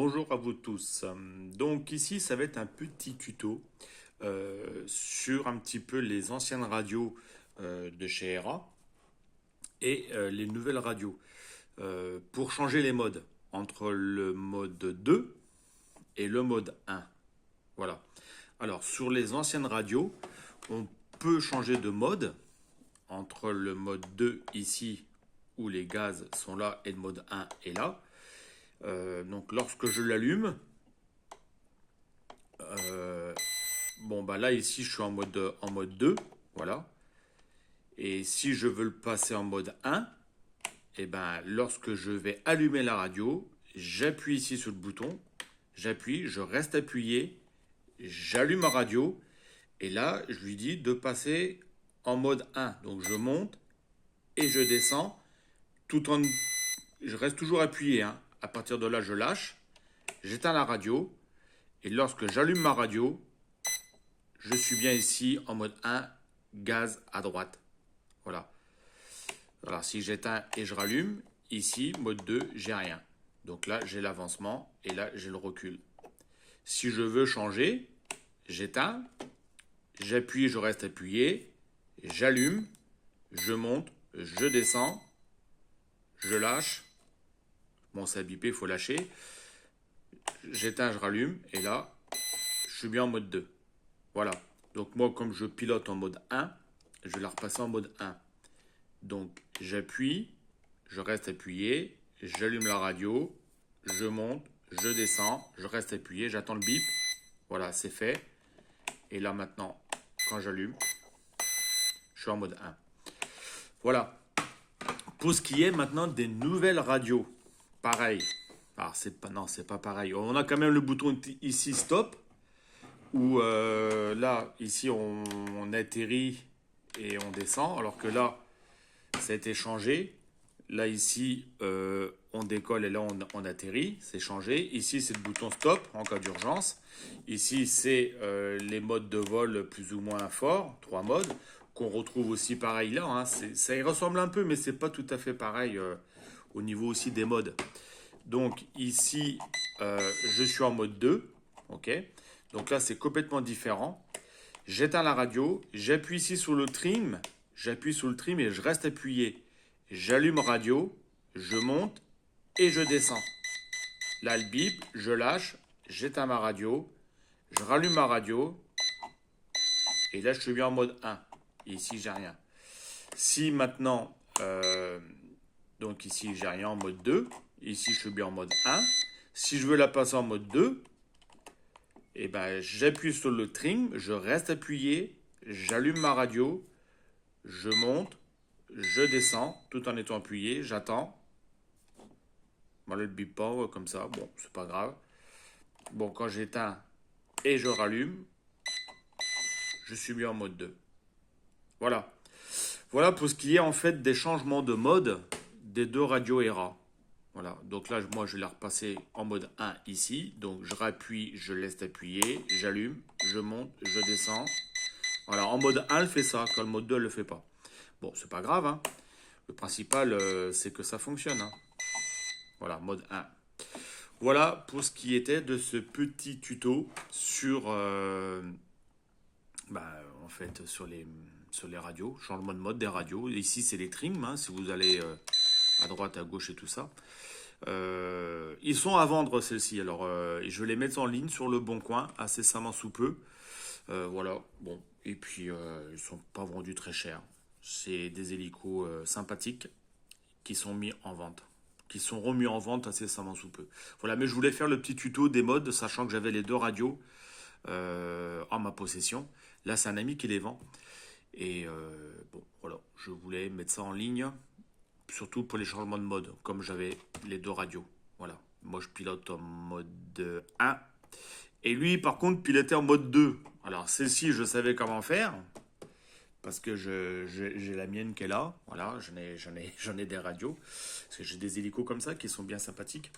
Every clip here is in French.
Bonjour à vous tous. Donc ici, ça va être un petit tuto sur un petit peu les anciennes radios de chez ERA et les nouvelles radios pour changer les modes entre le mode 2 et le mode 1. Voilà. Alors sur les anciennes radios, on peut changer de mode entre le mode 2 ici où les gaz sont là et le mode 1 est là. Donc lorsque je l'allume, là ici je suis en mode 2, voilà. Et si je veux le passer en mode 1, et ben lorsque je vais allumer la radio, j'appuie ici sur le bouton, j'appuie, je reste appuyé, j'allume ma radio, et là je lui dis de passer en mode 1. Donc je monte et je descends, je reste toujours appuyé, hein. À partir de là je lâche, j'éteins la radio, et lorsque j'allume ma radio, je suis bien ici en mode 1, gaz à droite. Voilà. Alors si j'éteins et je rallume, ici, mode 2, j'ai rien. Donc là, j'ai l'avancement et là, j'ai le recul. Si je veux changer, j'éteins, j'appuie, je reste appuyé, j'allume, je monte, je descends, je lâche. Bon, c'est bipé, il faut lâcher. J'éteins, je rallume et là, je suis bien en mode 2. Voilà. Donc moi, comme je pilote en mode 1, je vais la repasser en mode 1. Donc j'appuie, je reste appuyé, j'allume la radio, je monte, je descends, je reste appuyé, j'attends le bip. Voilà, c'est fait. Et là maintenant, quand j'allume, je suis en mode 1. Voilà. Pour ce qui est maintenant des nouvelles radios, pareil. Alors c'est pas pareil. On a quand même le bouton ici stop. Où là, ici, on atterrit et on descend, alors que là, ça a été changé. Là, ici, on décolle et là, on atterrit, c'est changé. Ici, c'est le bouton stop en cas d'urgence. Ici, c'est les modes de vol plus ou moins forts, 3 modes, qu'on retrouve aussi pareil là. Hein. Ça y ressemble un peu, mais c'est pas tout à fait pareil au niveau aussi des modes. Donc ici, je suis en mode 2, ok. Donc là, c'est complètement différent. J'éteins la radio, j'appuie ici sur le trim, et je reste appuyé. J'allume radio, je monte et je descends. Là, le bip, je lâche, j'éteins ma radio, je rallume ma radio et là, je suis bien en mode 1. Et ici, j'ai rien. Si maintenant, donc ici, j'ai rien en mode 2, ici, je suis bien en mode 1. Si je veux la passer en mode 2, et ben, j'appuie sur le trim, je reste appuyé, j'allume ma radio, je monte, je descends, tout en étant appuyé, j'attends. Voilà le bip pas comme ça, bon, c'est pas grave. Bon, quand j'éteins et je rallume, je suis mis en mode 2. Voilà. Voilà pour ce qui est en fait des changements de mode des deux radios ERA. Voilà, donc là, moi, je vais la repasser en mode 1 ici. Donc, je rappuie, je laisse appuyer, j'allume, je monte, je descends. Voilà, en mode 1, elle fait ça, quand le mode 2, elle le fait pas. Bon, c'est pas grave, hein. Le principal, c'est que ça fonctionne, hein. Voilà, mode 1. Voilà pour ce qui était de ce petit tuto sur, en fait, sur les radios, changement de mode des radios. Ici, c'est les trims, hein, si vous allez à droite, à gauche et tout ça. Ils sont à vendre celles-ci, alors je vais les mettre en ligne sur le Bon Coin incessamment sous peu. Voilà, bon, et puis ils sont pas vendus très cher. C'est des hélicos sympathiques qui sont mis en vente, qui sont remis en vente incessamment sous peu. Voilà, mais je voulais faire le petit tuto des modes, sachant que j'avais les deux radios en ma possession. Là, c'est un ami qui les vend. Et bon, voilà, je voulais mettre ça en ligne. Surtout pour les changements de mode, comme j'avais les deux radios. Voilà. Moi, je pilote en mode 1. Et lui, par contre, pilotait en mode 2. Alors, celle-ci, je savais comment faire. Parce que j'ai la mienne qui est là. Voilà, j'en ai des radios. Parce que j'ai des hélicos comme ça qui sont bien sympathiques.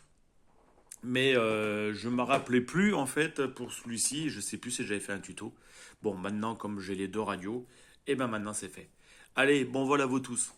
Mais je ne me rappelais plus, en fait, pour celui-ci. Je ne sais plus si j'avais fait un tuto. Bon, maintenant, comme j'ai les deux radios, et ben maintenant, c'est fait. Allez, bon vol à vous tous.